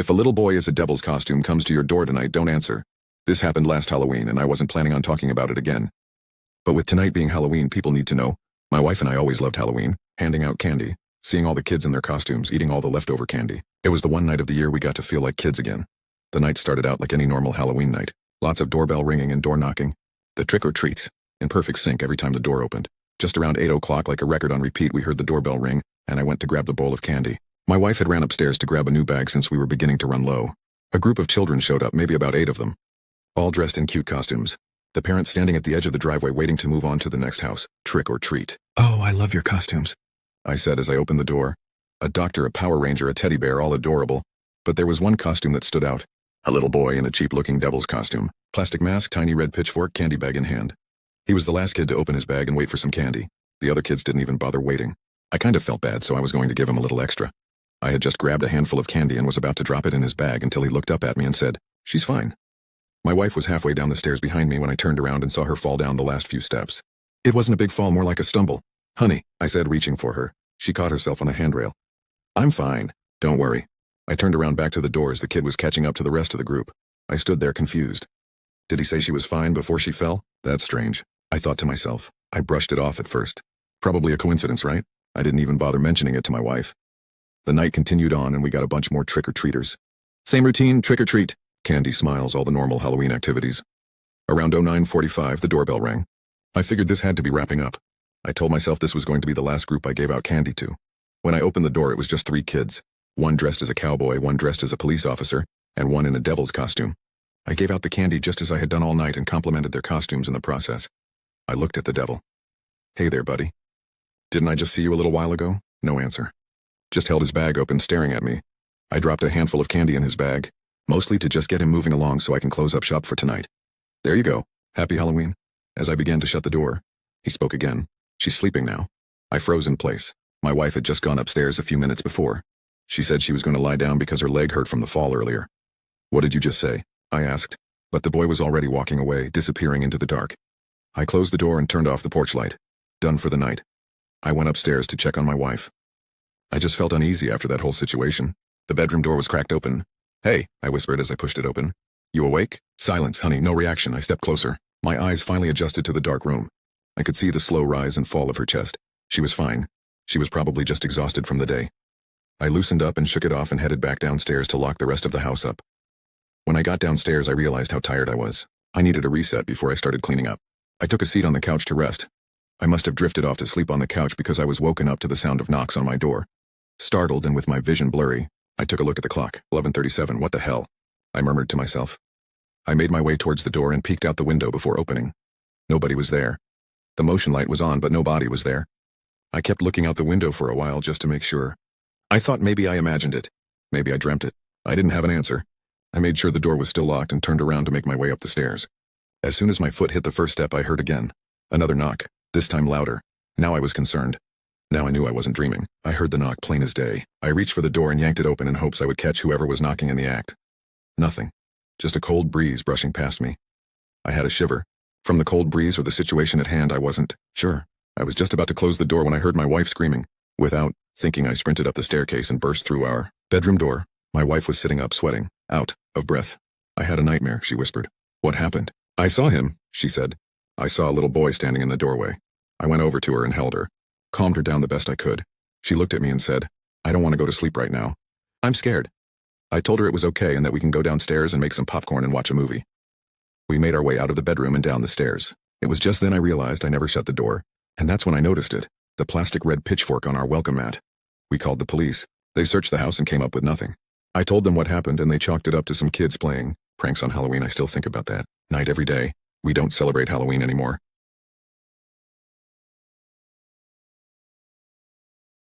If a little boy is a devil's costume comes to your door tonight, don't answer. This happened last Halloween and I wasn't planning on talking about it again. But with tonight being Halloween, people need to know. My wife and I always loved Halloween, handing out candy, seeing all the kids in their costumes, eating all the leftover candy. It was the one night of the year we got to feel like kids again. The night started out like any normal Halloween night. Lots of doorbell ringing and door knocking. The trick-or-treats, in perfect sync every time the door opened. Just around 8 o'clock, like a record on repeat, we heard the doorbell ring, and I went to grab the bowl of candy. My wife had ran upstairs to grab a new bag since we were beginning to run low. A group of children showed up, maybe about 8 of them. All dressed in cute costumes. The parents standing at the edge of the driveway waiting to move on to the next house. Trick or treat. "Oh, I love your costumes," I said as I opened the door. A doctor, a Power Ranger, a teddy bear, all adorable. But there was one costume that stood out. A little boy in a cheap-looking devil's costume. Plastic mask, tiny red pitchfork, candy bag in hand. He was the last kid to open his bag and wait for some candy. The other kids didn't even bother waiting. I kind of felt bad, so I was going to give him a little extra. I had just grabbed a handful of candy and was about to drop it in his bag until he looked up at me and said, "She's fine." My wife was halfway down the stairs behind me when I turned around and saw her fall down the last few steps. It wasn't a big fall, more like a stumble. "Honey," I said, reaching for her. She caught herself on the handrail. "I'm fine. Don't worry." I turned around back to the door as the kid was catching up to the rest of the group. I stood there confused. Did he say she was fine before she fell? That's strange, I thought to myself. I brushed it off at first. Probably a coincidence, right? I didn't even bother mentioning it to my wife. The night continued on and we got a bunch more trick-or-treaters. Same routine, trick-or-treat. Candy, smiles, all the normal Halloween activities. Around 09:45, the doorbell rang. I figured this had to be wrapping up. I told myself this was going to be the last group I gave out candy to. When I opened the door, it was just 3 kids. One dressed as a cowboy, one dressed as a police officer, and one in a devil's costume. I gave out the candy just as I had done all night and complimented their costumes in the process. I looked at the devil. "Hey there, buddy. Didn't I just see you a little while ago?" No answer. Just held his bag open, staring at me. I dropped a handful of candy in his bag, mostly to just get him moving along so I can close up shop for tonight. "There you go. Happy Halloween." As I began to shut the door, he spoke again. "She's sleeping now." I froze in place. My wife had just gone upstairs a few minutes before. She said she was going to lie down because her leg hurt from the fall earlier. "What did you just say?" I asked, but the boy was already walking away, disappearing into the dark. I closed the door and turned off the porch light. Done for the night. I went upstairs to check on my wife. I just felt uneasy after that whole situation. The bedroom door was cracked open. "Hey," I whispered as I pushed it open. "You awake?" Silence, honey, no reaction. I stepped closer. My eyes finally adjusted to the dark room. I could see the slow rise and fall of her chest. She was fine. She was probably just exhausted from the day. I loosened up and shook it off and headed back downstairs to lock the rest of the house up. When I got downstairs, I realized how tired I was. I needed a reset before I started cleaning up. I took a seat on the couch to rest. I must have drifted off to sleep on the couch because I was woken up to the sound of knocks on my door. Startled and with my vision blurry, I took a look at the clock. 11:37, what the hell? I murmured to myself. I made my way towards the door and peeked out the window before opening. Nobody was there. The motion light was on, but no body was there. I kept looking out the window for a while just to make sure. I thought maybe I imagined it. Maybe I dreamt it. I didn't have an answer. I made sure the door was still locked and turned around to make my way up the stairs. As soon as my foot hit the first step, I heard again. Another knock, this time louder. Now I was concerned. Now I knew I wasn't dreaming. I heard the knock plain as day. I reached for the door and yanked it open in hopes I would catch whoever was knocking in the act. Nothing. Just a cold breeze brushing past me. I had a shiver. From the cold breeze or the situation at hand, I wasn't sure. I was just about to close the door when I heard my wife screaming. Without thinking, I sprinted up the staircase and burst through our bedroom door. My wife was sitting up, sweating, out of breath. "I had a nightmare," she whispered. "What happened?" "I saw him," she said. "I saw a little boy standing in the doorway." I went over to her and held her. Calmed her down the best I could. She looked at me and said, "I don't want to go to sleep right now. I'm scared." I told her it was okay and that we can go downstairs and make some popcorn and watch a movie. We made our way out of the bedroom and down the stairs. It was just then I realized I never shut the door, and that's when I noticed it, the plastic red pitchfork on our welcome mat. We called the police. They searched the house and came up with nothing. I told them what happened and they chalked it up to some kids playing pranks on Halloween. I still think about that night every day. We don't celebrate Halloween anymore.